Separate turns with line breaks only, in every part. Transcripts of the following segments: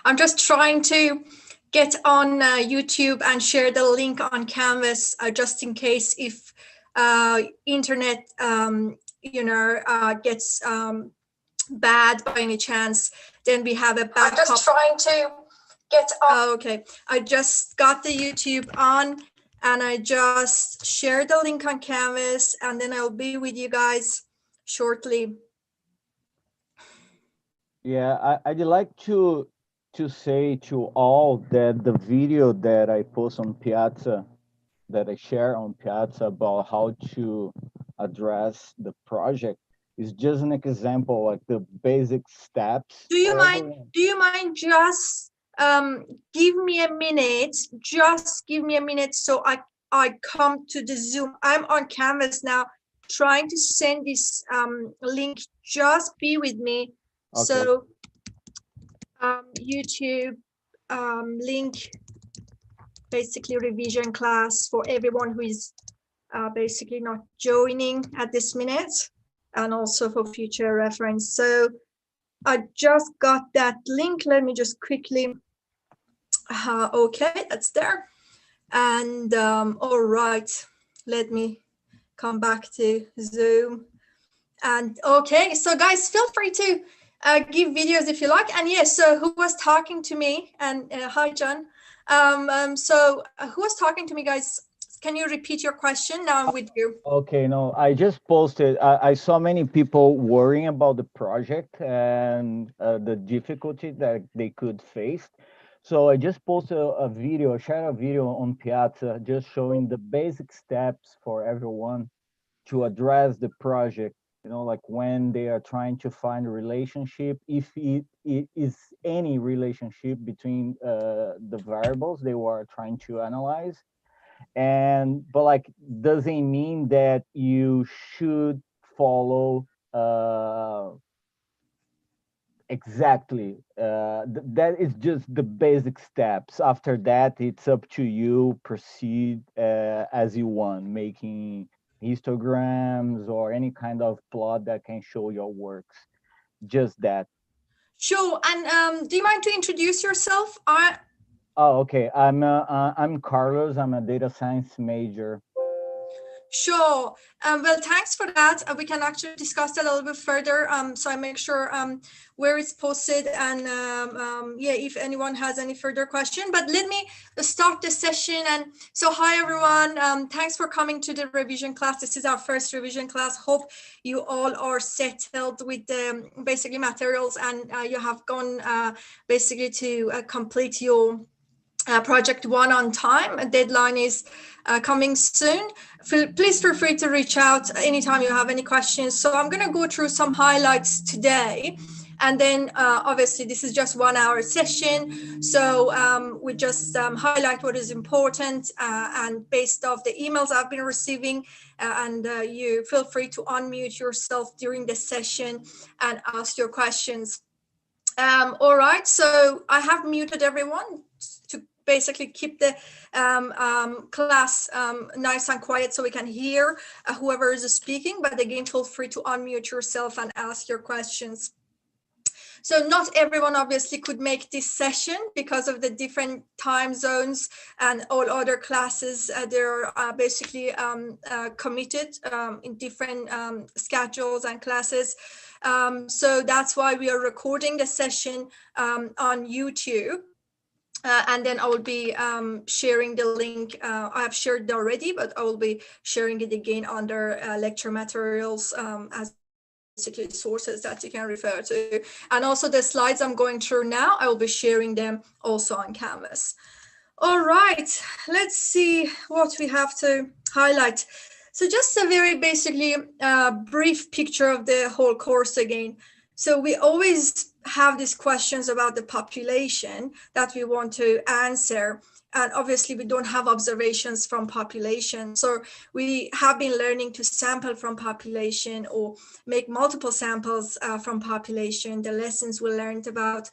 I'm just trying to get on YouTube and share the link on Canvas just in case if internet, gets bad by any chance, then we have a backup.
I'm just trying to get on.
Oh, okay. I just got the YouTube on and I just shared the link on Canvas and then I'll be with you guys shortly.
Yeah, I'd like to say to all that the video that I post on Piazza, that I share on Piazza about how to address the project is just an example, like the basic steps.
Do you mind just give me a minute? Just give me a minute so I come to the Zoom. I'm on Canvas now, trying to send this link. Just be with me. Okay. So YouTube link, basically revision class for everyone who is basically not joining at this minute, and also for future reference. So I just got that link. Let me just quickly, okay, that's there. And all right, let me come back to Zoom. And okay, so guys, feel free to give videos if you like. And yes, so who was talking to me? And hi, John. So who was talking to me, guys? Can you repeat your question? Now I'm with you.
Okay, no, I just posted. I saw many people worrying about the project and the difficulty that they could face. So I just posted a video, shared a video on Piazza, just showing the basic steps for everyone to address the project. You know, like when they are trying to find a relationship, if it is any relationship between the variables they were trying to analyze. But like doesn't mean that you should follow exactly that is just the basic steps. After that, it's up to you, proceed as you want, making histograms or any kind of plot that can show your works, just that.
Sure. And do you mind to introduce yourself?
Oh, okay. I'm Carlos. I'm a data science major.
Sure. Well, thanks for that. We can actually discuss that a little bit further. So I make sure where it's posted and yeah, if anyone has any further question. But let me start the session. And so hi, everyone. Thanks for coming to the revision class. This is our first revision class. Hope you all are settled with the basically materials and you have gone basically to complete your project one on time. A deadline is coming soon. Please feel free to reach out anytime you have any questions. So I'm going to go through some highlights today. And then obviously this is just 1 hour session. So we just highlight what is important and based off the emails I've been receiving and you feel free to unmute yourself during the session and ask your questions. All right, so I have muted everyone to basically keep the class nice and quiet so we can hear whoever is speaking. But again, feel free to unmute yourself and ask your questions. So not everyone obviously could make this session because of the different time zones and all other classes. They're basically committed in different schedules and classes. So that's why we are recording the session on YouTube. And then I will be sharing the link. I have shared it already, but I will be sharing it again under lecture materials as basically sources that you can refer to. And also the slides I'm going through now, I will be sharing them also on Canvas. All right, let's see what we have to highlight. So just a very basically brief picture of the whole course again. So we always have these questions about the population that we want to answer. And obviously we don't have observations from population. So we have been learning to sample from population or make multiple samples from population. The lessons we learned about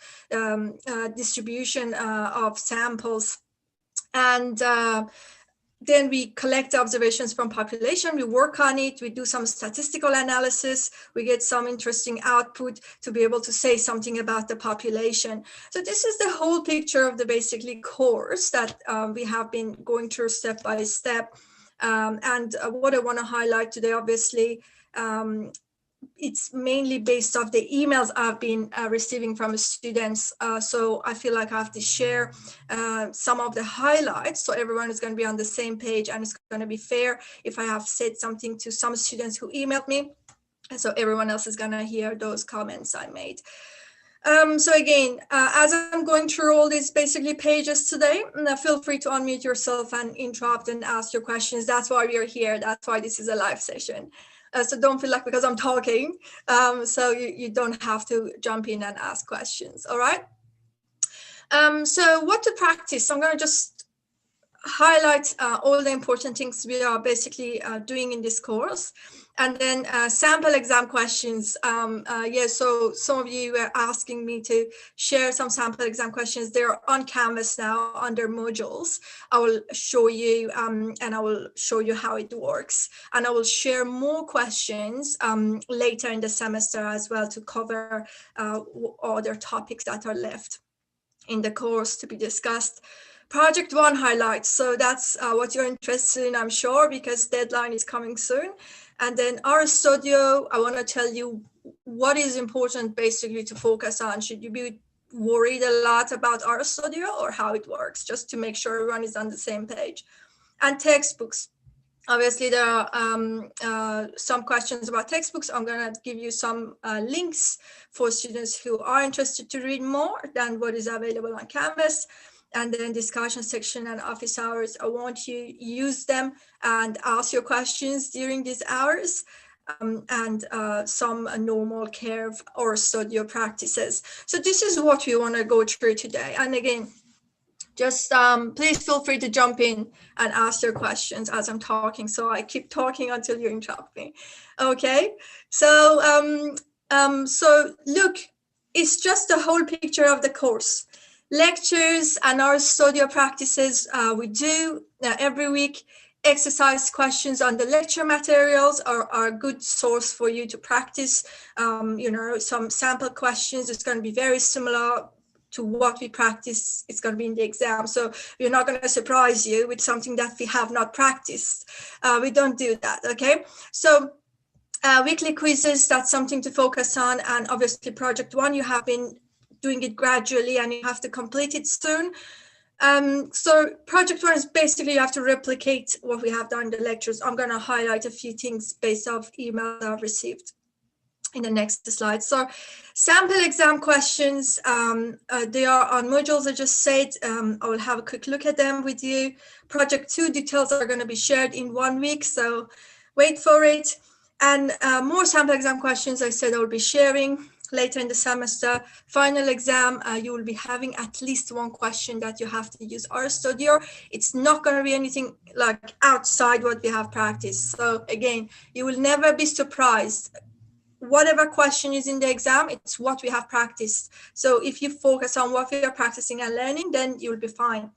distribution of samples. And then we collect observations from population, we work on it, we do some statistical analysis, we get some interesting output to be able to say something about the population. So this is the whole picture of the basically course that we have been going through step by step. And what I want to highlight today, obviously, it's mainly based off the emails I've been receiving from students. So I feel like I have to share some of the highlights so everyone is going to be on the same page, and it's going to be fair if I have said something to some students who emailed me. And so everyone else is going to hear those comments I made. So again, as I'm going through all these basically pages today, feel free to unmute yourself and interrupt and ask your questions. That's why we are here. That's why this is a live session. So don't feel like because I'm talking, so you don't have to jump in and ask questions, all right? So what to practice? I'm gonna just highlight all the important things we are basically doing in this course. And then sample exam questions. Yeah, so some of you were asking me to share some sample exam questions. They're on Canvas now under modules. I will show you and I will show you how it works. And I will share more questions later in the semester as well to cover other topics that are left in the course to be discussed. Project 1 highlights. So that's what you're interested in, I'm sure, because deadline is coming soon. And then RStudio, I want to tell you what is important basically to focus on. Should you be worried a lot about RStudio or how it works, just to make sure everyone is on the same page. And textbooks. Obviously, there are some questions about textbooks. I'm going to give you some links for students who are interested to read more than what is available on Canvas. And then discussion section and office hours. I want you to use them and ask your questions during these hours, and some normal Curve or studio practices. So this is what we want to go through today. And again, just please feel free to jump in and ask your questions as I'm talking. So I keep talking until you interrupt me. Okay, so so look, it's just the whole picture of the course. Lectures and our studio practices we do every week. Exercise questions on the lecture materials are a good source for you to practice. You know, some sample questions. It's going to be very similar to what we practice. It's going to be in the exam. So we're not going to surprise you with something that we have not practiced. We don't do that, okay? So weekly quizzes, that's something to focus on. And obviously project 1, you have been doing it gradually and you have to complete it soon. So project 1 is basically you have to replicate what we have done in the lectures. I'm going to highlight a few things based off emails I've received in the next slide. So sample exam questions, they are on modules I just said. I will have a quick look at them with you. Project 2 details are going to be shared in 1 week, so wait for it. And more sample exam questions I said I will be sharing later in the semester. Final exam, you will be having at least 1 question that you have to use RStudio. It's not going to be anything like outside what we have practiced. So again, you will never be surprised. Whatever question is in the exam, it's what we have practiced. So if you focus on what we are practicing and learning, then you'll be fine.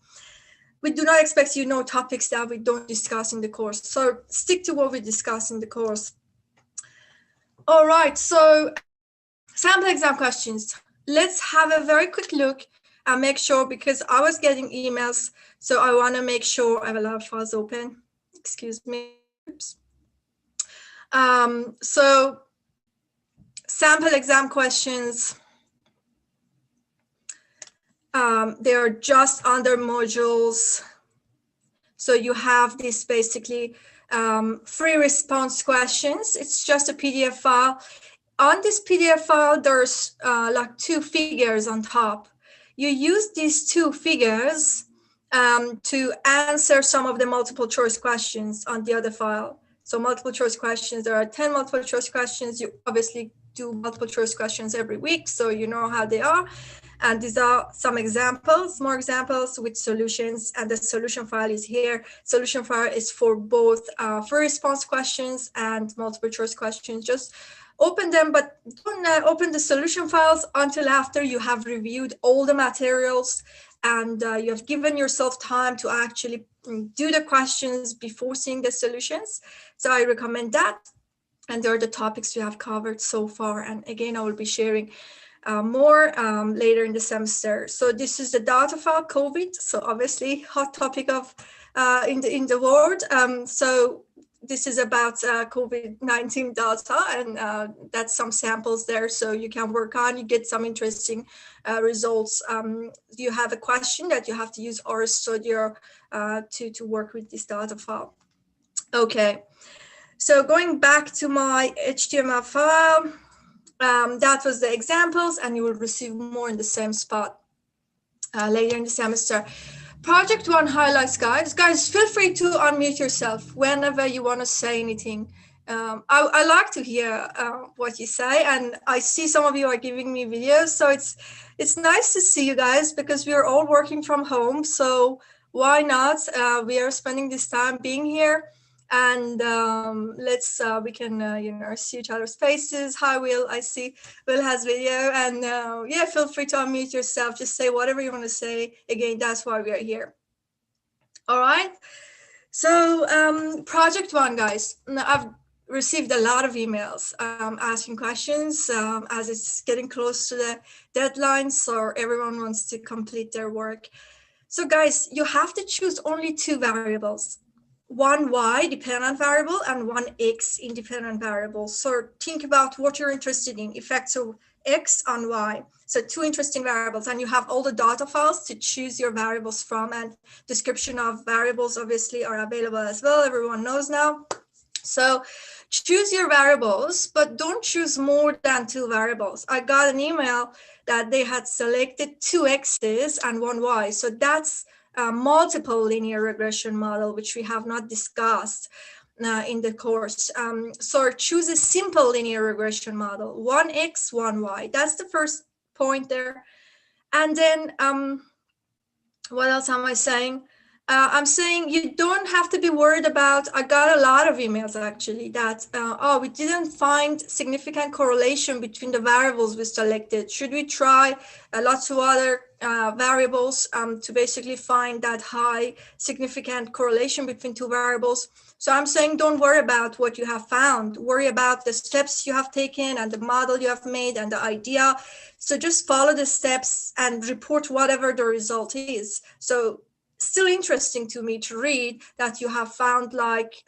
We do not expect you to know topics that we don't discuss in the course. So stick to what we discuss in the course. All right, so sample exam questions. Let's have a very quick look and make sure, because I was getting emails, so I want to make sure I have a lot of files open. Excuse me. Oops. So sample exam questions, they are just under modules. So you have this basically free response questions. It's just a PDF file. On this PDF file, there's like 2 figures on top. You use these 2 figures to answer some of the multiple choice questions on the other file. So multiple choice questions, there are 10 multiple choice questions. You obviously do multiple choice questions every week, so you know how they are. And these are some examples, more examples with solutions, and the solution file is here. Solution file is for both free response questions and multiple choice questions. Just open them, but don't open the solution files until after you have reviewed all the materials and you have given yourself time to actually do the questions before seeing the solutions. So I recommend that. And there are the topics we have covered so far. And again, I will be sharing more later in the semester. So this is the data file COVID. So obviously hot topic of in the world. So this is about COVID-19 data, and that's some samples there. So you can work on, you get some interesting results. You have a question that you have to use RStudio to work with this data file. Okay. So going back to my HTML file, that was the examples, and you will receive more in the same spot later in the semester. Project one highlights, guys. Guys, feel free to unmute yourself whenever you want to say anything. I like to hear what you say, and I see some of you are giving me videos, so it's nice to see you guys because we are all working from home. So why not? We are spending this time being here. And we can see each other's faces. Hi Will, I see Will has video, and yeah, feel free to unmute yourself, just say whatever you want to say. Again, that's why we are here. All right, so project one, guys. I've received a lot of emails asking questions as it's getting close to the deadline, so everyone wants to complete their work. So guys, you have to choose only two variables, one y dependent variable and one x independent variable. So think about what you're interested in, effects of x on y. So two interesting variables, and you have all the data files to choose your variables from, and description of variables obviously are available as well. Everyone knows now. So choose your variables, but don't choose more than two variables. I got an email that they had selected two x's and one y. So that's multiple linear regression model, which we have not discussed in the course. So choose a simple linear regression model, one x, one y. That's the first point there. And then what else am I saying? I'm saying you don't have to be worried about, I got a lot of emails actually that, we didn't find significant correlation between the variables we selected. Should we try lots of other variables to basically find that high significant correlation between two variables? So I'm saying don't worry about what you have found. Worry about the steps you have taken and the model you have made and the idea. So just follow the steps and report whatever the result is. So still interesting to me to read that you have found like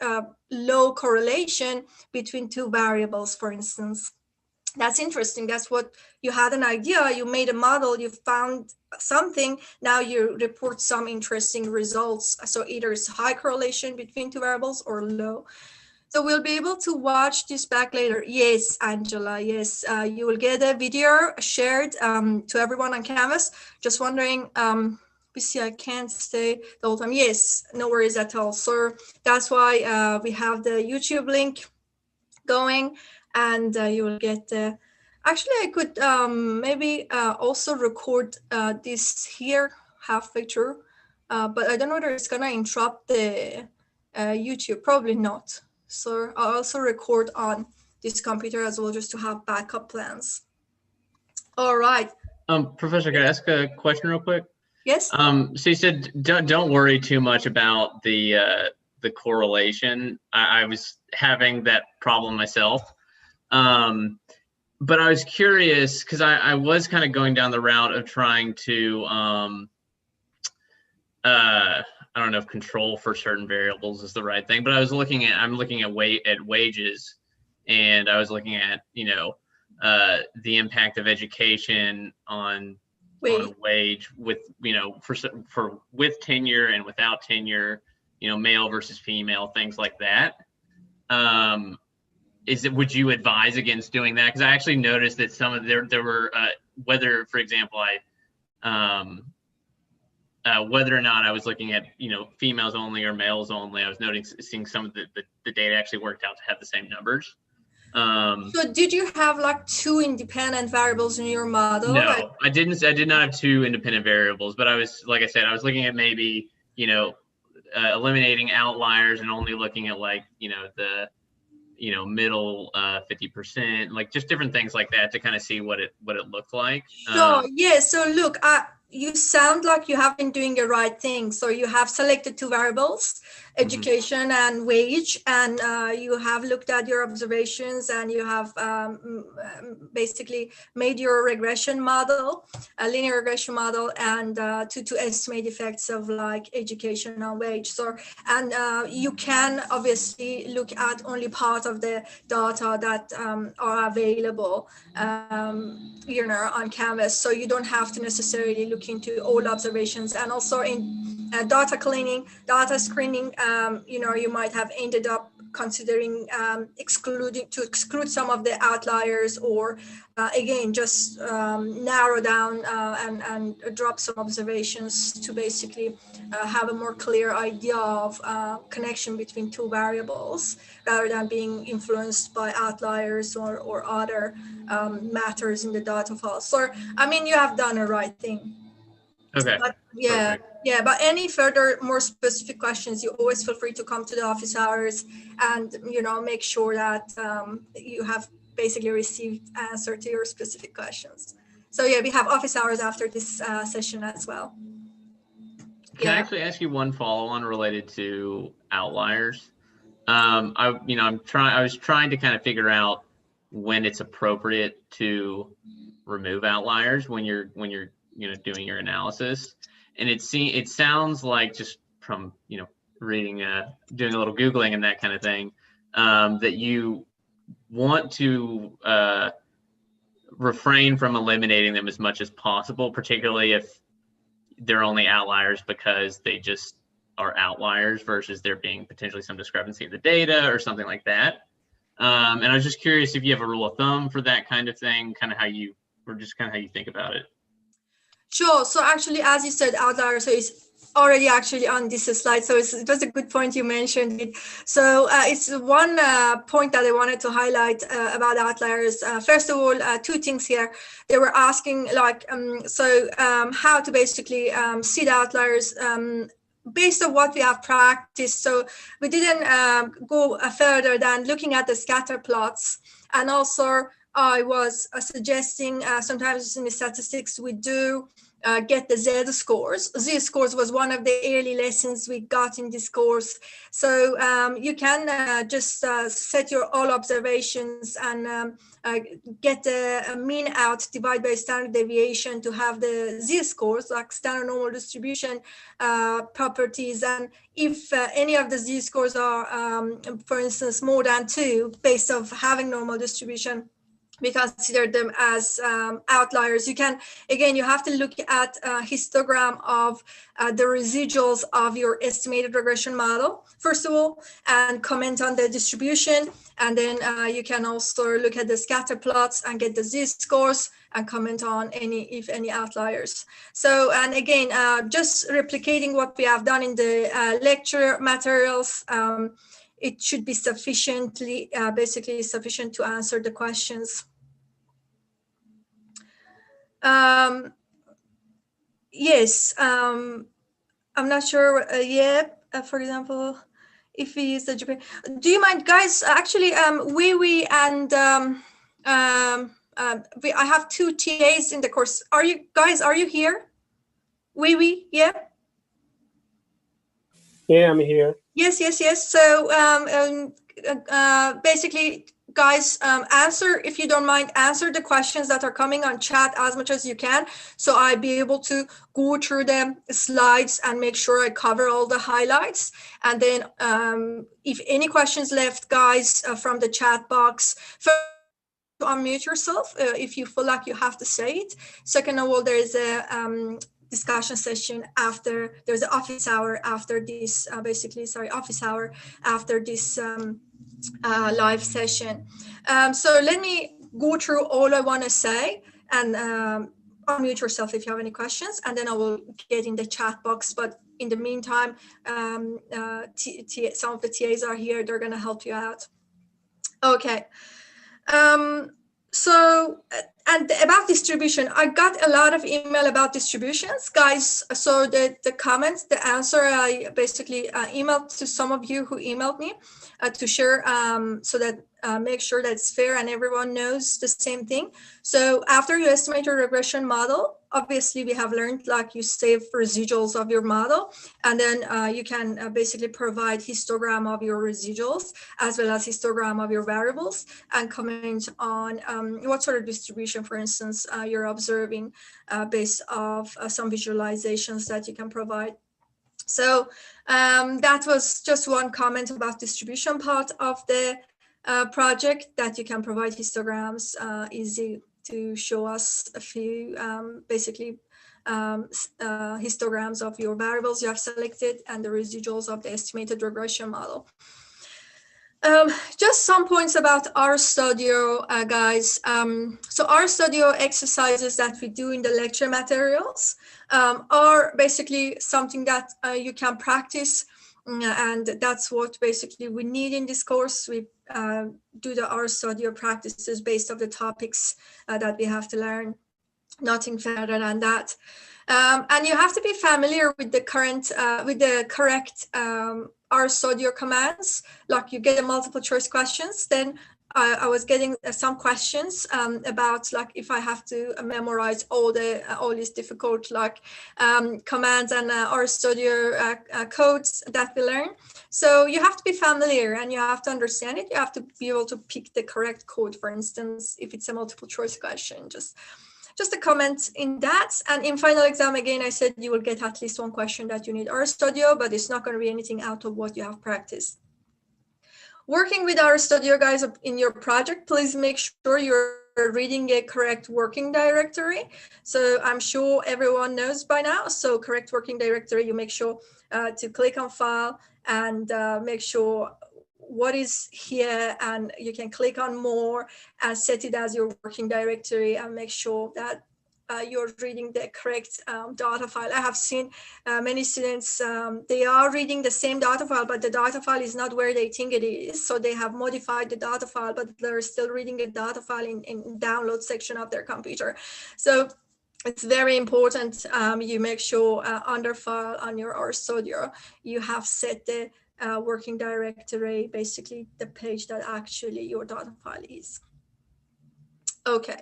low correlation between two variables, for instance. That's interesting. That's what you had an idea, you made a model, you found something, now you report some interesting results. So either it's high correlation between two variables or low. So we'll be able to watch this back later. Yes, Angela, yes. You will get a video shared to everyone on Canvas. Just wondering, see, I can't stay the whole time. Yes, no worries at all. So that's why we have the YouTube link going, and you will get actually I could maybe also record this here halfway through, but I don't know whether it's gonna interrupt the YouTube, probably not. So I'll also record on this computer as well, just to have backup plans. All right.
Professor, can I ask a question real quick?
Yes.
So you said don't worry too much about the correlation. I was having that problem myself, but I was curious because I was kind of going down the route of trying to I don't know if control for certain variables is the right thing, but I'm looking at wages, and I was looking at the impact of education on wage with for with tenure and without tenure, male versus female, things like that. Would you advise against doing that? Because I actually noticed that some of there were whether, for example, whether or not I was looking at females only or males only, I was noticing some of the data actually worked out to have the same numbers.
So did you have like two independent variables in your model? Like,
No, I didn't. I did not have two independent variables, but I was, like I said, I was looking at maybe, eliminating outliers and only looking at like, the, middle 50%, like just different things like that to kind of see what it looked like.
so yeah, so look, you sound like you have been doing the right thing. So you have selected two variables, education and wage, and you have looked at your observations, and you have basically made your regression model, a linear regression model, and to estimate effects of like education and wage. So, and you can obviously look at only part of the data that are available, on Canvas. So you don't have to necessarily look into all observations. And also in data cleaning, data screening, you might have ended up considering exclude some of the outliers, or again, just narrow down and drop some observations to basically have a more clear idea of connection between two variables, rather than being influenced by outliers or other matters in the data file. So, I mean, you have done the right thing.
Okay.
But yeah,
Perfect.
yeah. But any further, more specific questions, you always feel free to come to the office hours and, make sure that you have basically received answer to your specific questions. So yeah, we have office hours after this session as well.
Can I actually ask you one follow-on related to outliers? I was trying to kind of figure out when it's appropriate to remove outliers when you're doing your analysis. And it sounds like, just from reading, doing a little Googling and that kind of thing, that you want to refrain from eliminating them as much as possible, particularly if they're only outliers because they just are outliers versus there being potentially some discrepancy in the data or something like that. And I was just curious if you have a rule of thumb for that kind of thing, kind of how you think about it.
Sure. So actually, as you said, outliers, so it's already actually on this slide. So it was a good point you mentioned it. So it's one point that I wanted to highlight about outliers. First of all, two things here. They were asking like, how to basically see the outliers based on what we have practiced. So we didn't go further than looking at the scatter plots. And also I was suggesting sometimes in the statistics we do get the Z-scores. Z-scores was one of the early lessons we got in this course. So you can just set your all observations and get the mean out, divide by standard deviation to have the Z-scores, like standard normal distribution properties. And if any of the Z-scores are, for instance, more than 2, based of having normal distribution, we consider them as outliers. You have to look at a histogram of the residuals of your estimated regression model, first of all, and comment on the distribution. And then you can also look at the scatter plots and get the Z-scores and comment on if any outliers. So, and again, just replicating what we have done in the lecture materials, it should be basically sufficient to answer the questions. Yes, I'm not sure for example, if we use the GPA. Do you mind, guys? Actually, we and I have 2 TAs in the course. Are you here? Yeah.
Yeah, I'm here.
Yes. So basically, guys, answer, if you don't mind, answer the questions that are coming on chat as much as you can, so I'll be able to go through the slides and make sure I cover all the highlights. And then if any questions left, guys, from the chat box, first, unmute yourself if you feel like you have to say it. Second of all, there is a discussion session after, there's an office hour after this, office hour after this live session. So let me go through all I want to say, and unmute yourself if you have any questions, and then I will get in the chat box. But in the meantime, some of the TAs are here, they're going to help you out. Okay. And about distribution, I got a lot of email about distributions, guys. So the comments, the answer, I basically emailed to some of you who emailed me to share, so that make sure that it's fair and everyone knows the same thing. So after you estimate your regression model, obviously we have learned like you save residuals of your model, and then you can basically provide histogram of your residuals as well as histogram of your variables, and comment on what sort of distribution, for instance, you're observing based off some visualizations that you can provide. So that was just one comment about distribution part of the project, that you can provide histograms, easy to show us a few basically histograms of your variables you have selected and the residuals of the estimated regression model. Just some points about RStudio, guys. So RStudio exercises that we do in the lecture materials are basically something that you can practice, and that's what basically we need in this course. We do the RStudio practices based on the topics that we have to learn, nothing further than that. And you have to be familiar with the correct RStudio commands. Like you get a multiple choice questions, then I was getting some questions about like if I have to memorize all these difficult like commands and RStudio codes that we learn. So you have to be familiar and you have to understand it. You have to be able to pick the correct code, for instance, if it's a multiple choice question. Just a comment in that. And in final exam, again, I said you will get at least one question that you need RStudio, but it's not going to be anything out of what you have practiced. Working with RStudio, guys, in your project, please make sure you're reading a correct working directory. So I'm sure everyone knows by now. So correct working directory, you make sure to click on file and make sure what is here, and you can click on more and set it as your working directory, and make sure that you're reading the correct data file. I have seen many students, they are reading the same data file, but the data file is not where they think it is. So they have modified the data file, but they're still reading the data file in download section of their computer. So it's very important you make sure under file on your RStudio, you have set the working directory, basically the page that actually your data file is. Okay.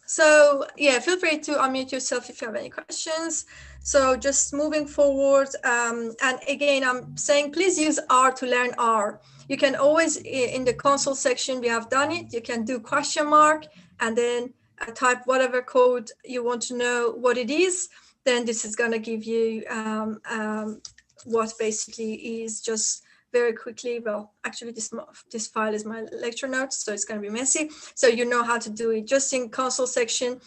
So yeah, feel free to unmute yourself if you have any questions. So just moving forward, and again, I'm saying please use R to learn R. You can always, in the console section, we have done it. You can do question mark and then type whatever code you want to know what it is. Then this is going to give you what basically is just very quickly. Well, actually this file is my lecture notes, so it's going to be messy. So you know how to do it just in console section.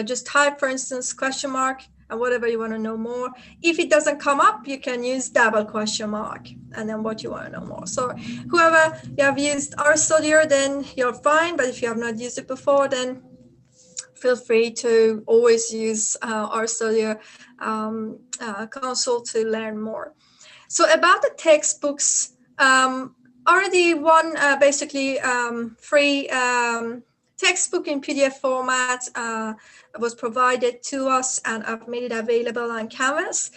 Just type, for instance, question mark and whatever you want to know more. If it doesn't come up, you can use double question mark and then what you want to know more. So whoever you have used RStudio, then you're fine. But if you have not used it before, then feel free to always use RStudio console to learn more. So about the textbooks, already one basically free textbook in PDF format was provided to us, and I've made it available on Canvas.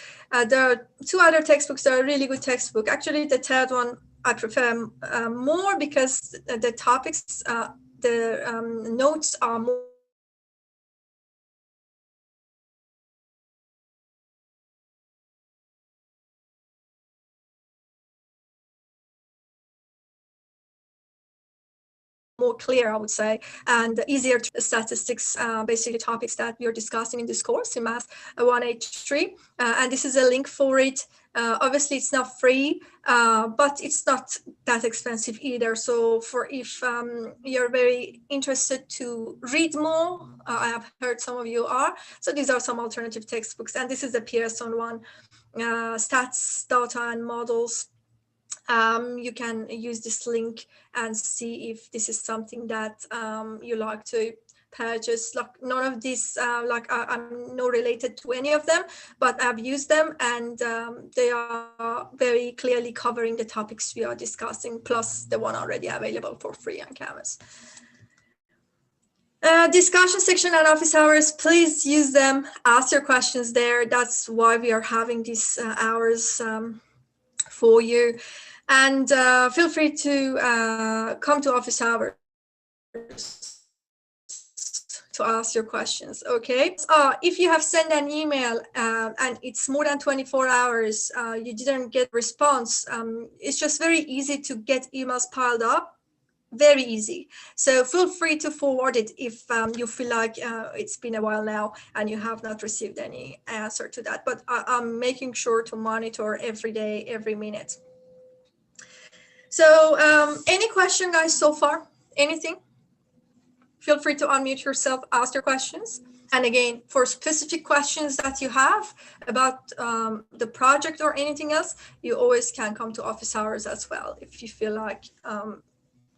There are two other textbooks that are really good textbook. Actually, the third one I prefer more because the topics, the notes are more clear, I would say, and easier to statistics, basically topics that we are discussing in this course in Math 1H3. And this is a link for it. Obviously, it's not free, but it's not that expensive either. So if you're very interested to read more, I have heard some of you are. So these are some alternative textbooks. And this is the Pearson one, Stats, Data, and Models. You can use this link and see if this is something that you like to pages. Like none of these, I'm not related to any of them, but I've used them, and they are very clearly covering the topics we are discussing, plus the one already available for free on Canvas. Discussion section and office hours, please use them, ask your questions there. That's why we are having these hours for you. And feel free to come to office hours to ask your questions, okay? If you have sent an email and it's more than 24 hours, you didn't get response, it's just very easy to get emails piled up. Very easy. So feel free to forward it if you feel like it's been a while now and you have not received any answer to that. But I'm making sure to monitor every day, every minute. So any question, guys, so far? Anything? Feel free to unmute yourself, ask your questions. And again, for specific questions that you have about the project or anything else, you always can come to office hours as well if you feel like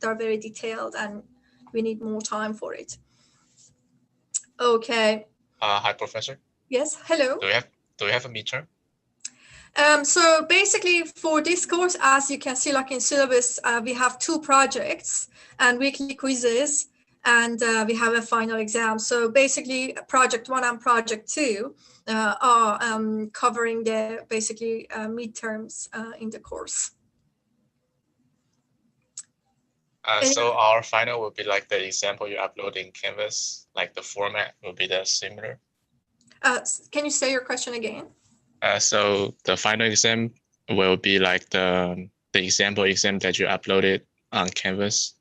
they're very detailed and we need more time for it. Okay.
Hi, Professor.
Yes, hello.
Do we have a midterm?
So basically for this course, as you can see, like in syllabus, we have 2 projects and weekly quizzes, and we have a final exam. So basically project 1 and project 2 are covering the basically midterms in the course.
So our final will be like the example you upload in Canvas, like the format will be the similar.
Can you say your question again?
So the final exam will be like the example exam that you uploaded on Canvas.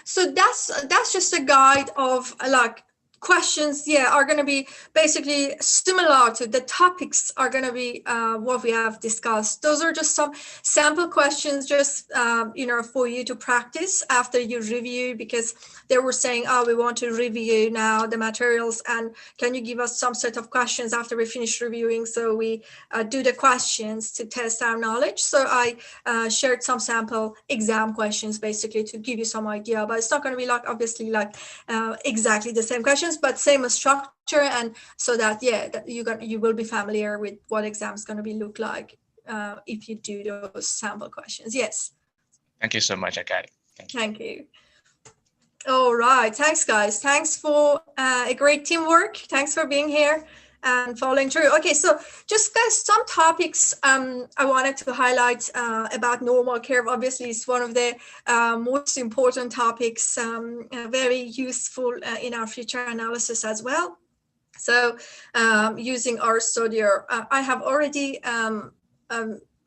So that's just a guide of like questions, are going to be basically similar to the topics are going to be what we have discussed. Those are just some sample questions, just for you to practice after you review, because they were saying, we want to review now the materials, and can you give us some set of questions after we finish reviewing? So we do the questions to test our knowledge. So I shared some sample exam questions basically to give you some idea, but it's not going to be like obviously like exactly the same questions, but same structure, and so that that you will be familiar with what exam is going to be look like if you do those sample questions. Yes.
Thank you so much. I got it.
Thank you. All right. Thanks, guys. Thanks for a great teamwork. Thanks for being here and following through. Okay, so just guys, some topics I wanted to highlight about normal curve. Obviously, it's one of the most important topics, very useful in our future analysis as well. So using RStudio, I have already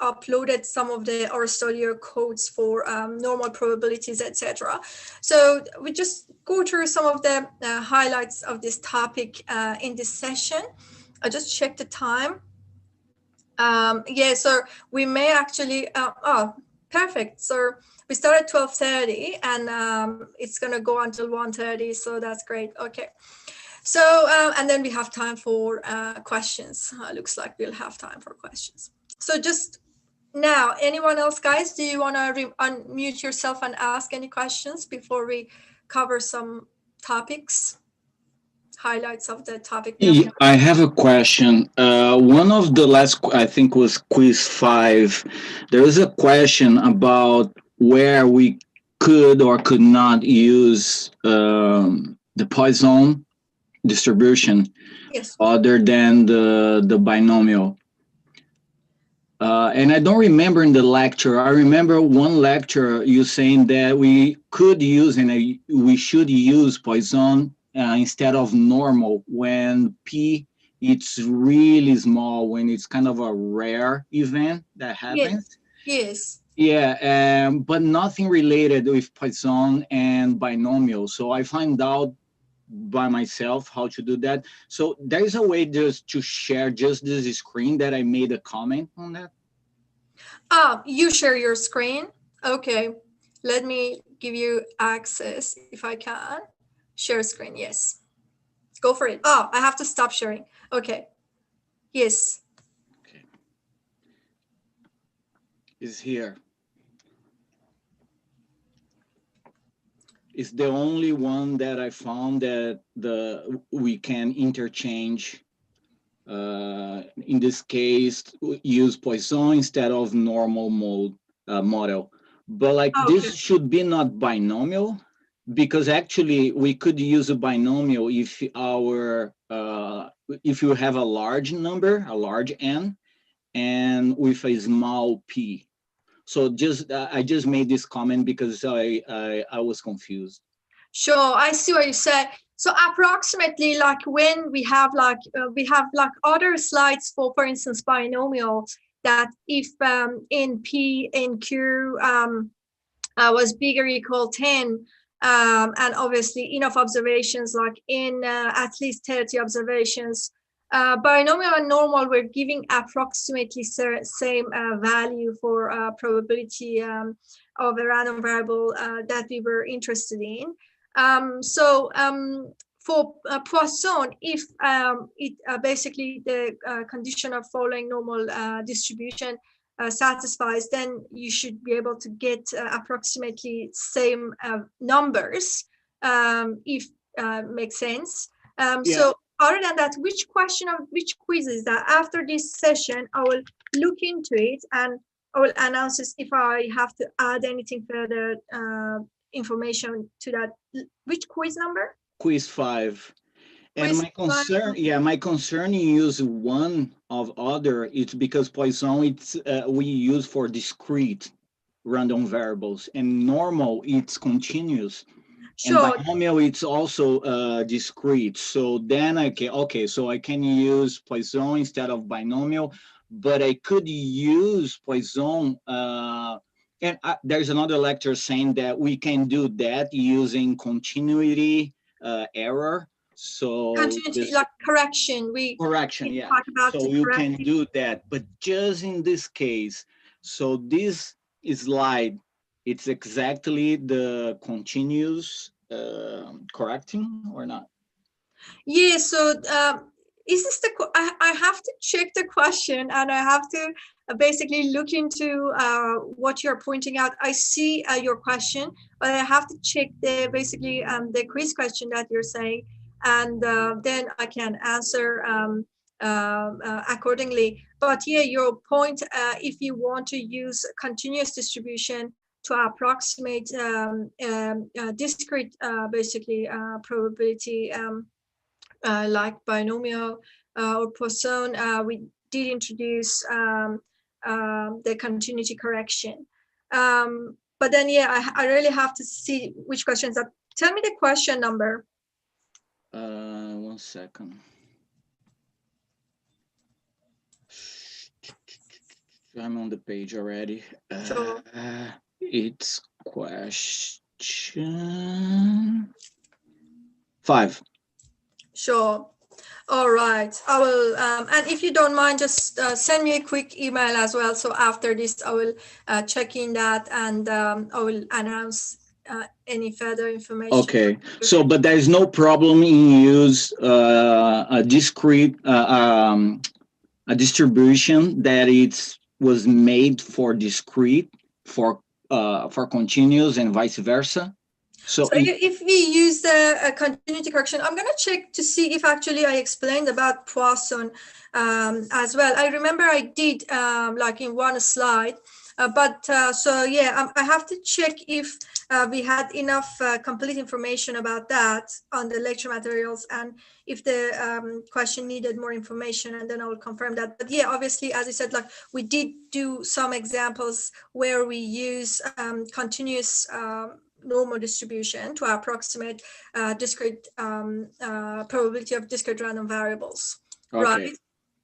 uploaded some of the RStudio codes for normal probabilities, etc. So we just go through some of the highlights of this topic in this session. I just checked the time. So we may actually, perfect. So we start at 12:30 and it's gonna go until 1:30, so that's great. Okay. So, and then we have time for questions. Looks like we'll have time for questions. So just now, anyone else, guys, do you want to unmute yourself and ask any questions before we cover some topics, highlights of the topic?
I have a question. One of the last, I think was quiz 5, there was a question about where we could or could not use the Poisson distribution,
yes,
other than the binomial. And I don't remember in the lecture. I remember one lecture you saying that we could use and we should use Poisson instead of normal when P it's really small, when it's kind of a rare event that happens.
Yes.
Yeah, but nothing related with Poisson and binomial. So I find out by myself how to do that. So there is a way just to share just this screen that I made a comment on that.
You share your screen. Okay, let me give you access if I can. Share screen, yes. Go for it. I have to stop sharing. Okay. Yes.
Okay. Is here. It's the only one that I found that we can interchange. In this case, use Poisson instead of normal mode model. But like this should be not binomial, because actually we could use a binomial if if you have a large number, a large n, and with a small p. So I just made this comment because I was confused.
Sure, I see what you said. So approximately, like when we have like other slides for instance binomial, that if in p in q was bigger equal 10, and obviously enough observations, like in at least 30 observations, binomial and normal were giving approximately same value for probability of a random variable that we were interested in. For Poisson, if it basically the condition of following normal distribution satisfies, then you should be able to get approximately same numbers, if makes sense. So other than that, which quiz is that? After this session, I will look into it and I will announce this if I have to add anything further information to that. Which quiz number?
Quiz 5. And
Quiz
my concern, my concern in use one of other, it's because Poisson it's we use for discrete random variables, and normal it's continuous.
Sure.
And binomial it's also discrete. So then so I can use Poisson instead of binomial, but I could use Poisson. And there's another lecture saying that we can do that using continuity error. So
continuity, like correction.
Correction, yeah.
Talk about
So you can do that, but just in this case. So this slide, it's exactly the continuous correcting or not?
Yeah. So is this I have to check the question, and I have to basically look into what you're pointing out. I see your question, but I have to check the quiz question that you're saying, and then I can answer accordingly. But yeah, your point, if you want to use continuous distribution to approximate discrete probability, like binomial or Poisson, we did introduce the continuity correction. But then, yeah, I really have to see which questions are. Tell me the question number.
1 second. I'm on the page already.
Sure.
It's question 5.
Sure. All right. I will, and if you don't mind, just send me a quick email as well. So after this, I will check in that, and I will announce any further information.
Okay. So, but there is no problem in use a discrete a distribution that was made for discrete, for continuous, and vice versa. So
if we use the continuity correction, I'm going to check to see if actually I explained about Poisson as well. I remember I did like in one slide, so yeah, I have to check if we had enough complete information about that on the lecture materials, and if the question needed more information, and then I will confirm that. But yeah, obviously, as I said, like we did do some examples where we use continuous normal distribution to approximate discrete probability of discrete random variables.
Okay.
Right?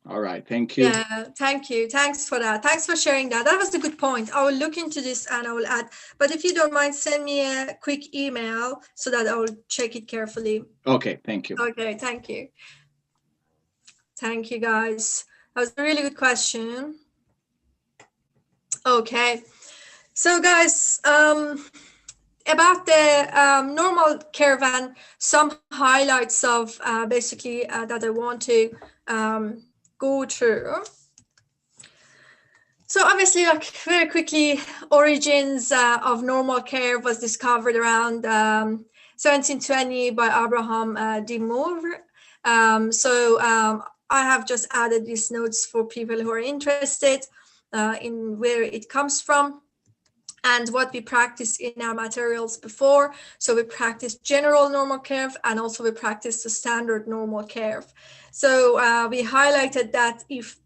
All right. Thank you.
Yeah, thank you. Thanks for that. Thanks for sharing that. That was a good point. I will look into this and I will add. But if you don't mind, send me a quick email so that I will check it carefully.
Okay. Thank you.
Okay. Thank you. Thank you, guys. That was a really good question. Okay. So, guys, about the normal curve and some highlights of basically that I want to go through. So obviously, like very quickly, origins of normal curve was discovered around 1720 by Abraham de Moivre. I have just added these notes for people who are interested in where it comes from and what we practiced in our materials before. So we practiced general normal curve, and also we practiced the standard normal curve. So we highlighted that if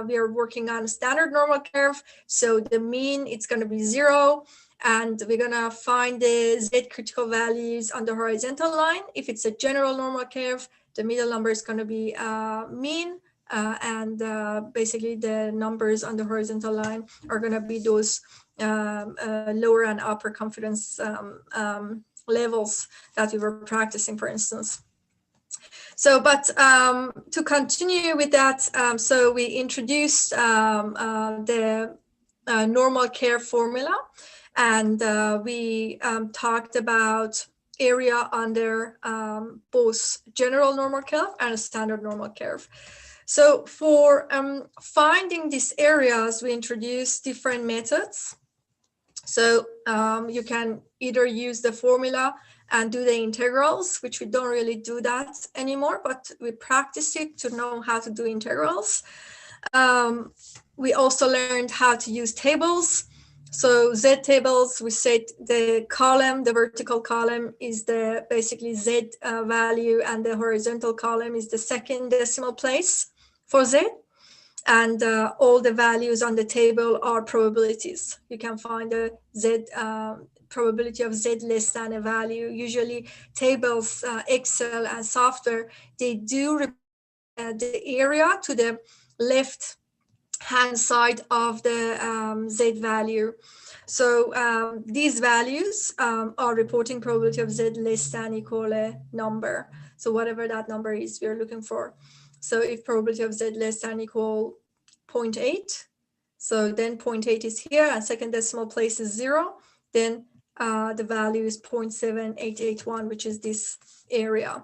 we are working on a standard normal curve, so the mean, it's going to be 0, and we're going to find the Z critical values on the horizontal line. If it's a general normal curve, the middle number is going to be mean, and basically the numbers on the horizontal line are going to be those lower and upper confidence levels that we were practicing, for instance. So, but to continue with that, so we introduced the normal curve formula, and we talked about area under both general normal curve and a standard normal curve. So for finding these areas, we introduced different methods. So you can either use the formula and do the integrals, which we don't really do that anymore, but we practice it to know how to do integrals. We also learned how to use tables. So Z tables, we said the column, the vertical column is the basically Z value, and the horizontal column is the second decimal place for Z. And all the values on the table are probabilities. You can find a Z probability of Z less than a value. Usually tables, Excel and software, they do the area to the left hand side of the Z value. So these values are reporting probability of Z less than equal a number. So whatever that number is we're looking for. So if probability of Z less than equal 0.8, so then 0.8 is here and second decimal place is 0, then the value is 0.7881, which is this area.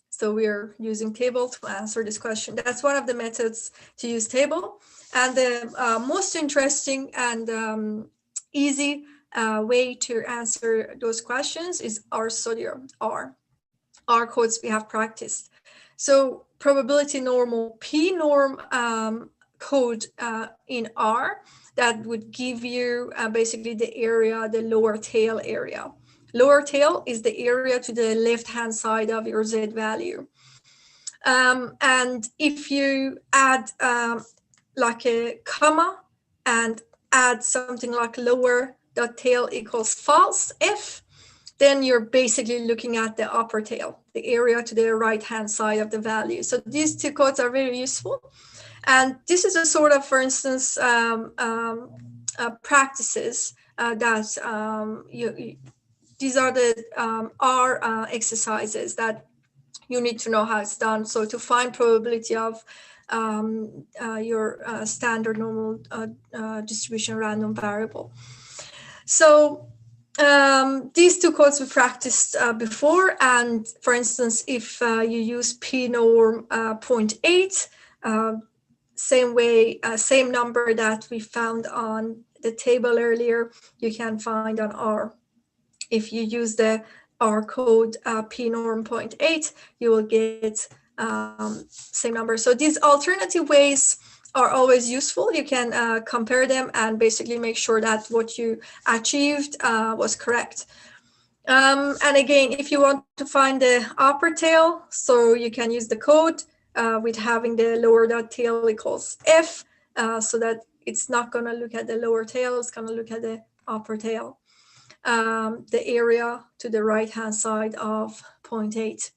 So we're using table to answer this question. That's one of the methods to use table. And the most interesting and easy way to answer those questions is RStudio, R codes we have practiced. So probability normal P norm code in R that would give you basically the area, the lower tail area. Lower tail is the area to the left-hand side of your Z value. And if you add like a comma and add something like lower dot tail equals false F, then you're basically looking at the upper tail, the area to the right-hand side of the value. So these two codes are very useful. And this is a sort of, for instance, practices that these are the R exercises that you need to know how it's done. So to find probability of your standard normal distribution random variable. So these two codes we practiced before, and for instance, if you use P norm 0.8, same way, same number that we found on the table earlier, you can find on R. If you use the R code P norm 0.8, you will get same number. So these alternative ways are always useful. You can compare them and basically make sure that what you achieved was correct. And again, if you want to find the upper tail, so you can use the code with having the lower dot tail equals F, so that it's not going to look at the lower tail, it's going to look at the upper tail. The area to the right-hand side of 0.8.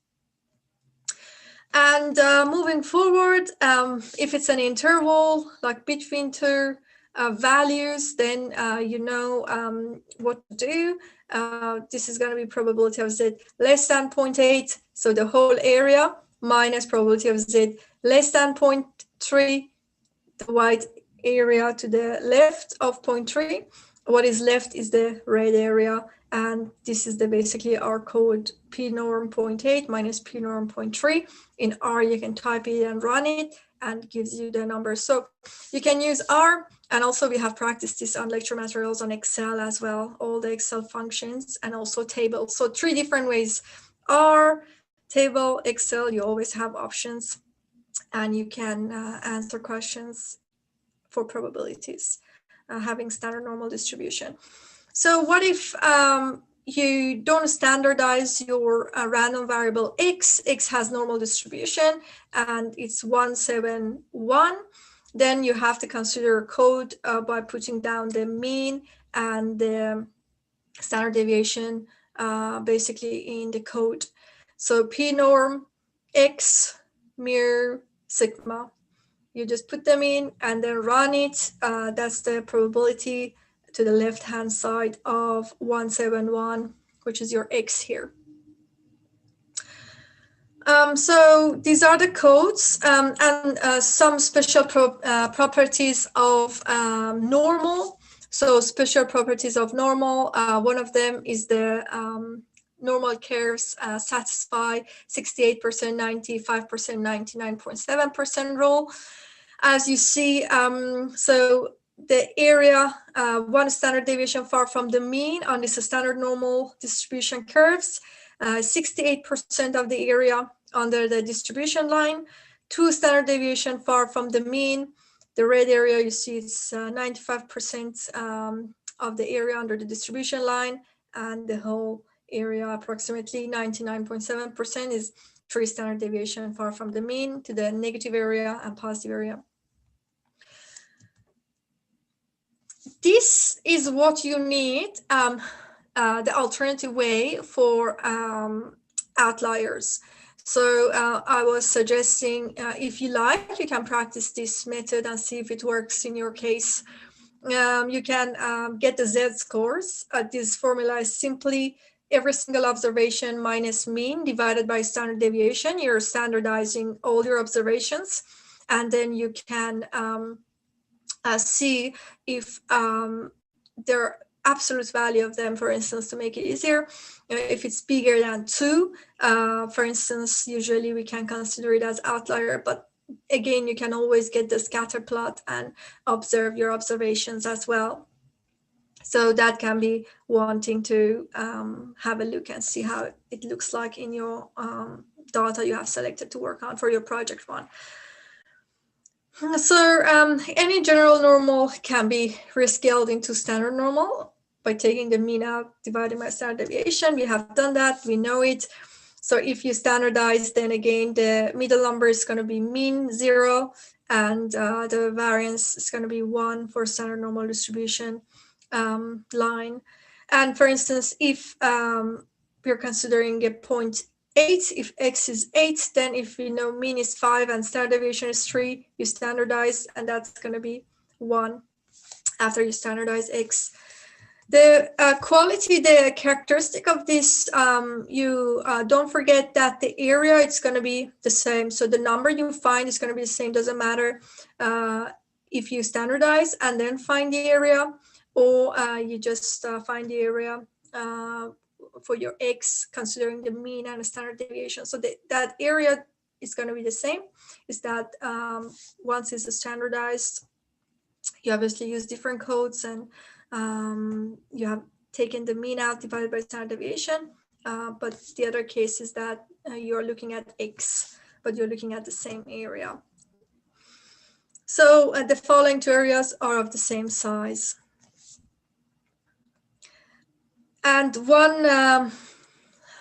And moving forward, if it's an interval like between two values, then you know what to do. This is going to be probability of Z less than 0.8, so the whole area, minus probability of Z less than 0.3, the white area to the left of 0.3. What is left is the red area, and this is the basically our code P norm 0.8 minus P norm 0.3. In R, you can type it and run it. and gives you the numbers. So you can use R, and also we have practiced this on lecture materials on Excel as well, all the Excel functions and also tables. So 3 different ways: R, table, Excel. You always have options, and you can answer questions for probabilities, having standard normal distribution. So what if you don't standardize your random variable X? X has normal distribution and it's 171. Then you have to consider code by putting down the mean and the standard deviation basically in the code. So P norm, X, mu, sigma. You just put them in and then run it. That's the probability to the left-hand side of 171, which is your X here. So these are the codes and some special properties of normal. So special properties of normal, one of them is the normal curves satisfy 68%, 95%, 99.7% rule. As you see, so the area, 1 standard deviation far from the mean on this standard normal distribution curves, 68% of the area under the distribution line, 2 standard deviation far from the mean. The red area, you see it's 95% of the area under the distribution line, and the whole area, approximately 99.7%, is 3 standard deviation far from the mean to the negative area and positive area. This is what you need, the alternative way for outliers. So I was suggesting, if you like, you can practice this method and see if it works in your case. You can get the z-scores. This formula is simply every single observation minus mean divided by standard deviation. You're standardizing all your observations, and then you can see if their absolute value of them, for instance, to make it easier, if it's bigger than 2, for instance, usually we can consider it as outlier, but again, you can always get the scatter plot and observe your observations as well. So that can be wanting to have a look and see how it looks like in your data you have selected to work on for your project one. So any general normal can be rescaled into standard normal by taking the mean out, dividing by standard deviation. We have done that, we know it. So if you standardize, then again, the middle number is going to be mean 0, and the variance is going to be 1 for standard normal distribution line. And for instance, if we're considering a 0.8, if X is 8, then if you know mean is 5 and standard deviation is 3, you standardize, and that's going to be 1 after you standardize X. The quality, the characteristic of this, you don't forget that the area, it's going to be the same. So the number you find is going to be the same. Doesn't matter if you standardize and then find the area, or you just find the area for your X, considering the mean and the standard deviation. So that area is going to be the same. Is that once it's standardized, you obviously use different codes, and you have taken the mean out divided by standard deviation. But the other case is that you're looking at X, but you're looking at the same area. So the following 2 areas are of the same size. And one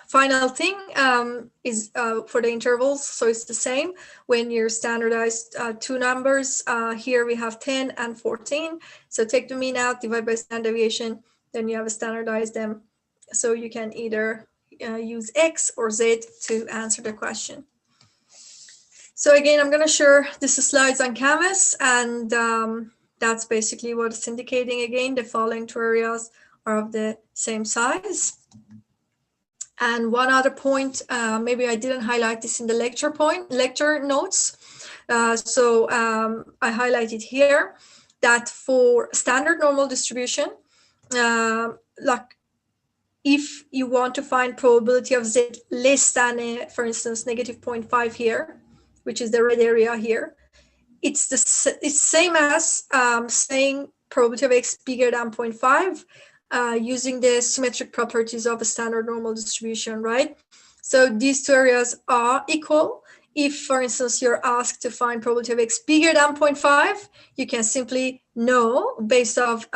final thing is for the intervals. So it's the same when you're standardized 2 numbers. Here we have 10 and 14. So take the mean out, divide by standard deviation, then you have to standardize them. So you can either use X or Z to answer the question. So again, I'm going to share this slides on Canvas, and that's basically what it's indicating. Again, the following 2 areas are of the same size. And one other point, maybe I didn't highlight this in the lecture notes. So I highlighted here that for standard normal distribution, like if you want to find probability of Z less than, for instance, -0.5 here, which is the red area here, it's it's same as saying probability of x bigger than 0.5 using the symmetric properties of a standard normal distribution, right? So these two areas are equal. If, for instance, you're asked to find probability of x bigger than 0.5, you can simply know based off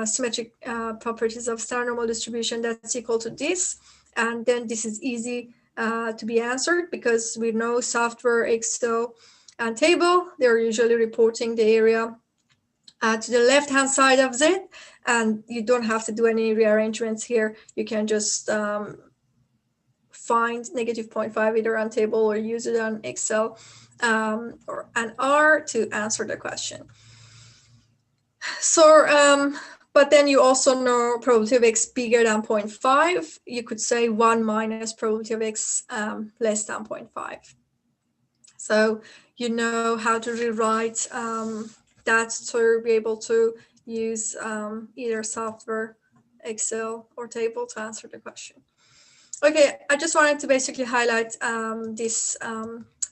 symmetric properties of standard normal distribution that's equal to this. And then this is easy to be answered because we know software, Excel, and table, they're usually reporting the area to the left-hand side of it. And you don't have to do any rearrangements here. You can just find negative 0.5 either on table or use it on Excel or an R to answer the question. So, but then you also know probability of x bigger than 0.5. You could say 1 minus probability of x less than 0.5. So you know how to rewrite that to be able to use either software, Excel, or table to answer the question. Okay, I just wanted to basically highlight these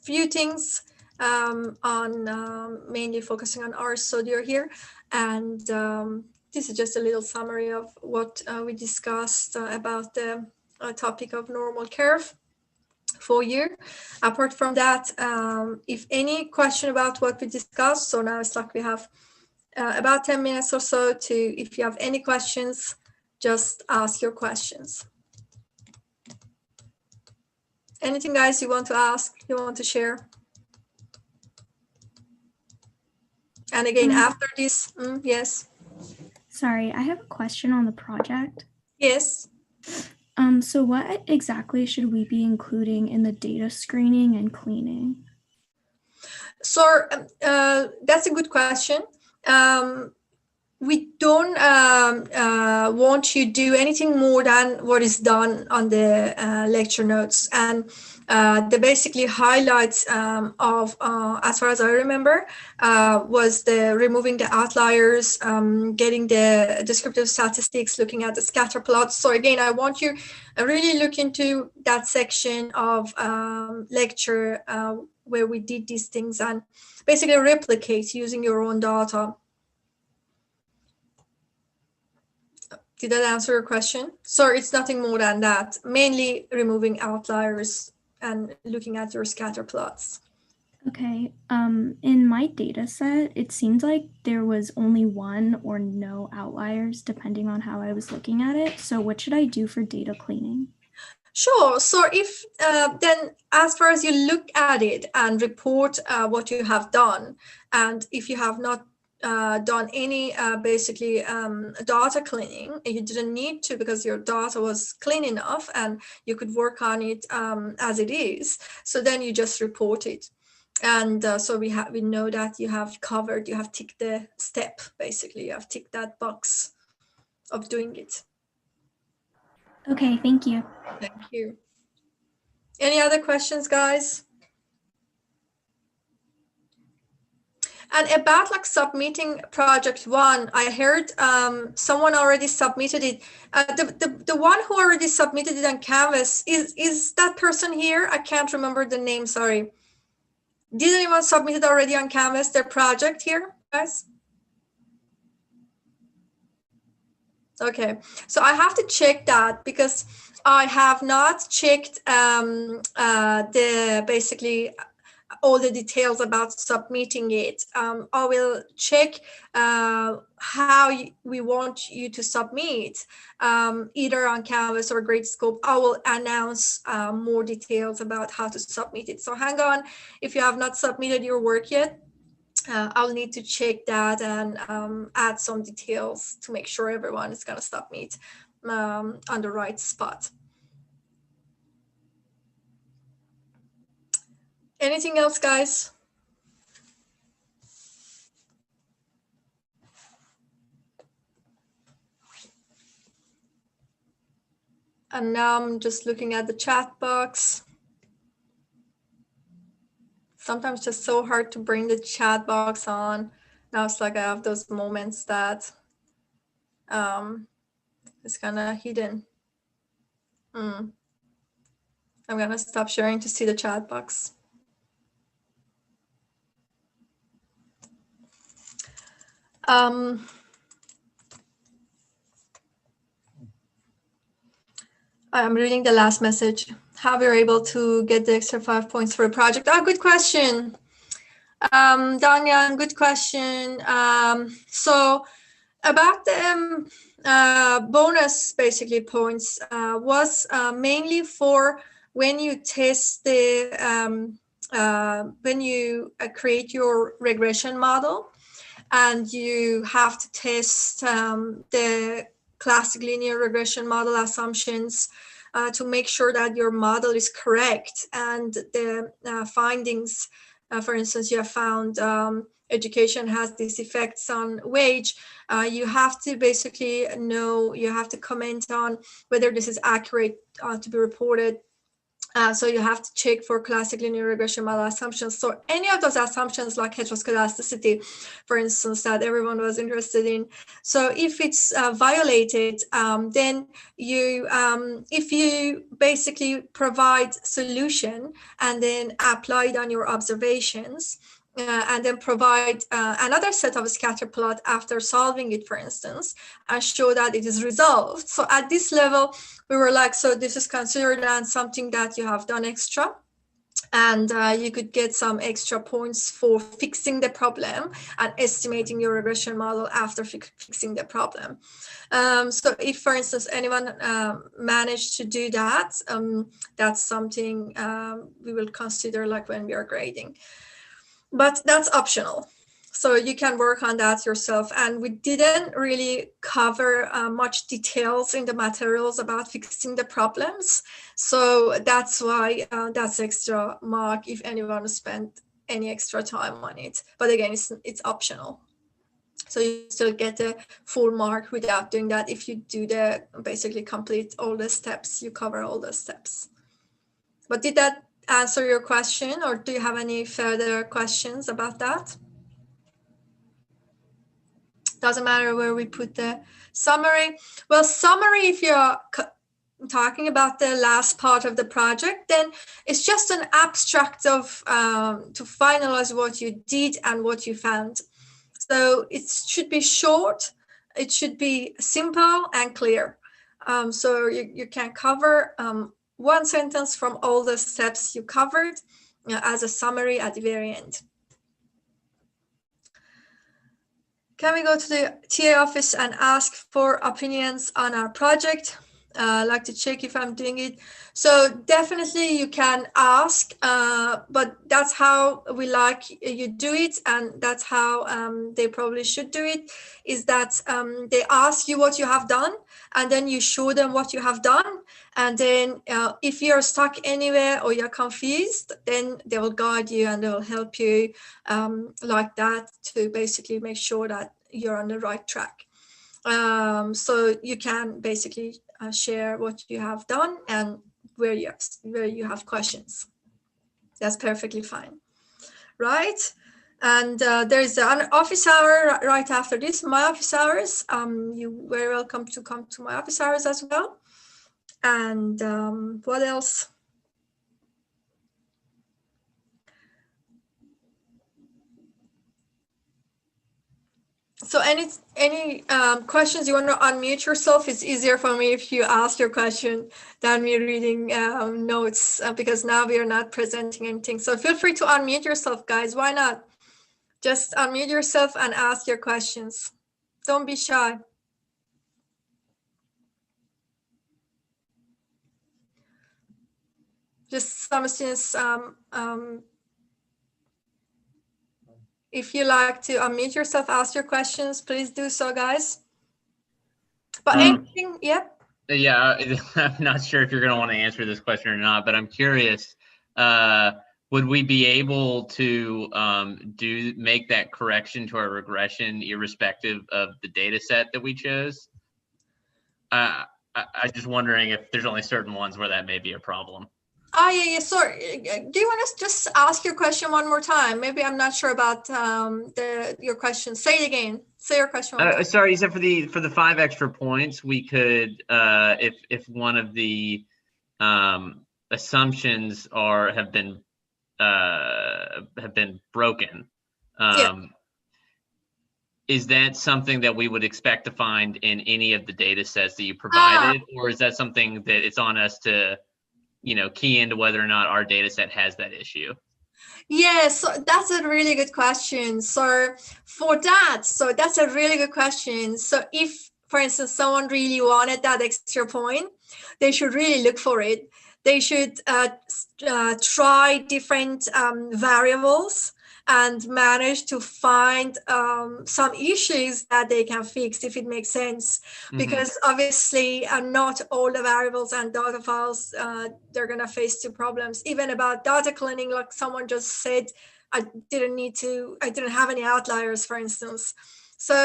few things on mainly focusing on RStudio here. And this is just a little summary of what we discussed about the topic of normal curve for you. Apart from that, if any question about what we discussed, so now it's like we have about 10 minutes or so to, if you have any questions, just ask your questions. Anything, guys, you want to ask, you want to share? And again, after this, yes.
Sorry, I have a question on the project.
Yes.
So what exactly should we be including in the data screening and cleaning?
So that's a good question. We don't want you to do anything more than what is done on the lecture notes. And the basically highlights of, as far as I remember, was the removing the outliers, getting the descriptive statistics, looking at the scatter plots. So again, I want you to really look into that section of lecture where we did these things and basically replicate using your own data. Did that answer your question? So it's nothing more than that, mainly removing outliers and looking at your scatter plots.
Okay, in my data set, it seems like there was only one or no outliers depending on how I was looking at it. So what should I do for data cleaning?
Sure. So if then as far as you look at it and report what you have done, and if you have not done any basically data cleaning, you didn't need to because your data was clean enough and you could work on it as it is. So then you just report it. And so we know that you have covered, you have ticked the step, basically, you have ticked that box of doing it.
Okay, thank you.
Thank you. Any other questions, guys? And about like submitting project one, I heard someone already submitted it. The one who already submitted it on Canvas, is that person here? I can't remember the name, sorry. Did anyone submit it already on Canvas, their project here, guys? Okay, so I have to check that because I have not checked the basically all the details about submitting it. I will check how we want you to submit, either on Canvas or Gradescope. I will announce more details about how to submit it. So hang on, if you have not submitted your work yet, I'll need to check that and add some details to make sure everyone is going to submit on the right spot. Anything else, guys? And now I'm just looking at the chat box. Sometimes just so hard to bring the chat box on. Now it's like I have those moments that it's kind of hidden. I'm gonna stop sharing to see the chat box. Um, I'm reading the last message. How we were able to get the extra 5 points for a project? Oh, good question. Danya, good question. So about the bonus basically points was mainly for when you test the when you create your regression model and you have to test the classic linear regression model assumptions to make sure that your model is correct and the findings, for instance, you have found education has these effects on wage. You have to basically know, you have to comment on whether this is accurate to be reported. So you have to check for classic linear regression model assumptions. So any of those assumptions like heteroscedasticity, for instance, that everyone was interested in. So if it's violated, then you, if you basically provide solution and then apply it on your observations, and then provide another set of scatter plot after solving it, for instance, and show that it is resolved. So at this level, we were like, so this is considered as something that you have done extra. And you could get some extra points for fixing the problem and estimating your regression model after fixing the problem. So if, for instance, anyone managed to do that, that's something we will consider like when we are grading. But that's optional. So you can work on that yourself. And we didn't really cover much details in the materials about fixing the problems. So that's why that's extra mark if anyone spent any extra time on it. But again, it's optional. So you still get a full mark without doing that. If you do the basically complete all the steps, you cover all the steps. But did that answer your question, or do you have any further questions about that? Doesn't matter where we put the summary. Well, summary, if you're talking about the last part of the project, then it's just an abstract of to finalize what you did and what you found. So it should be short, it should be simple and clear. So you can cover one sentence from all the steps you covered as a summary at the very end. Can we go to the TA office and ask for opinions on our project? I'd like to check if I'm doing it. So definitely you can ask, but that's how we like you do it. And that's how they probably should do it, is that they ask you what you have done and then you show them what you have done. And then if you're stuck anywhere or you're confused, then they will guide you and they will help you like that to basically make sure that you're on the right track. So you can basically share what you have done and where you have questions. That's perfectly fine, right? And there's an office hour right after this, my office hours. You're very welcome to come to my office hours as well. And what else? So any questions? You want to unmute yourself? It's easier for me if you ask your question than me reading notes because now we are not presenting anything. So feel free to unmute yourself, guys. Why not? Just unmute yourself and ask your questions. Don't be shy. Just some students, if you like to unmute yourself, ask your questions, please do so, guys. But anything, yep.
Yeah, I'm not sure if you're going to want to answer this question or not, but I'm curious. Would we be able to make that correction to our regression irrespective of the data set that we chose? I'm just wondering if there's only certain ones where that may be a problem.
Oh, yeah, sorry. Do you want to just ask your question one more time? Maybe I'm not sure about your question. Say it again. Say your question.
Sorry, you said for the 5 extra points, we could, if one of the assumptions have been broken, is that something that we would expect to find in any of the data sets that you provided, or is that something that it's on us to, key into whether or not our data set has that issue?
Yeah, so that's a really good question. So that's a really good question. So if, for instance, someone really wanted that extra point, they should really look for it. They should try different variables and manage to find some issues that they can fix if it makes sense. Because obviously not all the variables and data files, they're gonna face two problems. Even about data cleaning, like someone just said, I didn't have any outliers, for instance. So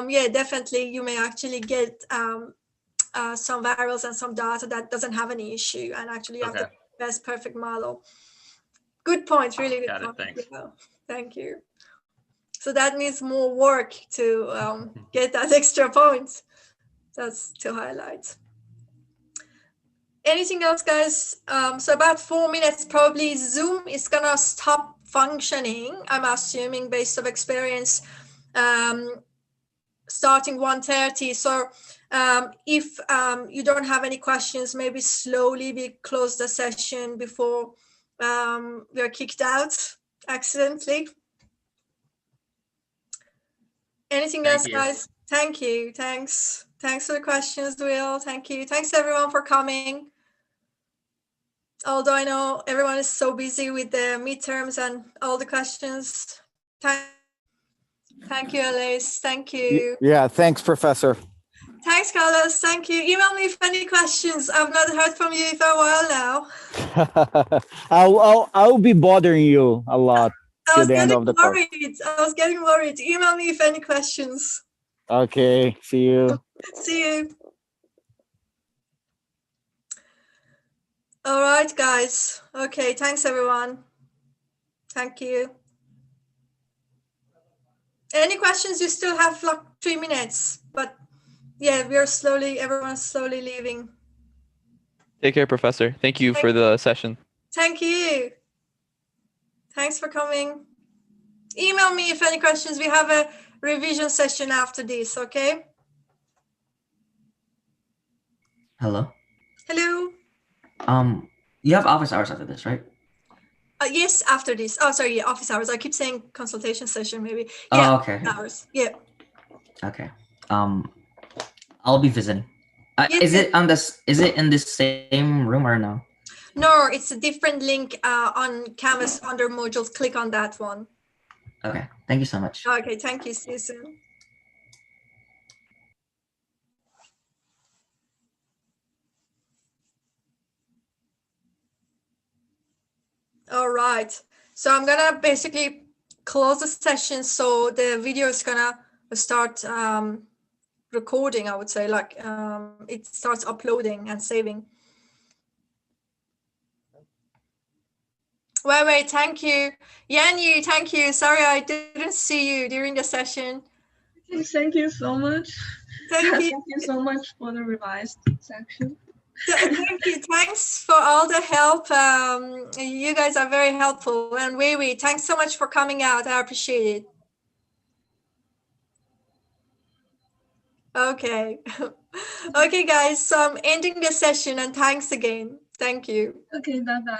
yeah, definitely you may actually get some variables and some data that doesn't have any issue, and actually you have the best perfect model. Good point, really good point.
Thanks.
Yeah. Thank you. So that needs more work to get that extra point. That's to highlight. Anything else, guys? So about 4 minutes, probably Zoom is gonna stop functioning, I'm assuming, based on experience, starting 1:30. So if you don't have any questions, maybe slowly we close the session before we're kicked out accidentally. Anything else, guys? Thank you. Thanks for the questions, Will. Thank you. Thanks everyone for coming. Although I know everyone is so busy with the midterms and all the questions. Thank you, Alice. Thank you.
Yeah, thanks, Professor.
Thanks, Carlos. Thank you. Email me if any questions. I've not heard from you for a while now.
I'll be bothering you a lot.
I was getting worried. Email me if any questions.
Okay. See you.
See you. All right, guys. Okay. Thanks, everyone. Thank you. Any questions? You still have like 3 minutes, but yeah, everyone's slowly leaving.
Take care, Professor. Thank you for the session.
Thank you. Thanks for coming. Email me if any questions. We have a revision session after this, okay?
Hello.
Hello.
You have office hours after this, right?
Yes, after this. Oh, sorry, yeah, office hours. I keep saying consultation session, maybe. Yeah,
oh, okay.
Hours. Yeah.
Okay. I'll be visiting. Is it in this same room or no?
No, it's a different link on Canvas under modules. Click on that one.
Okay. Thank you so much.
Okay. Thank you. See you soon. All right. So I'm gonna basically close the session. So the video is gonna start recording, I would say, like it starts uploading and saving. Wait, thank you. Yanyu, thank you. Sorry, I didn't see you during the session.
Thank you so much.
Thank you.
Thank you so much for the revised section.
Thank you. Thanks for all the help. You guys are very helpful. And Wei, thanks so much for coming out. I appreciate it. Okay. Okay, guys. So I'm ending the session and thanks again. Thank you.
Okay, bye-bye.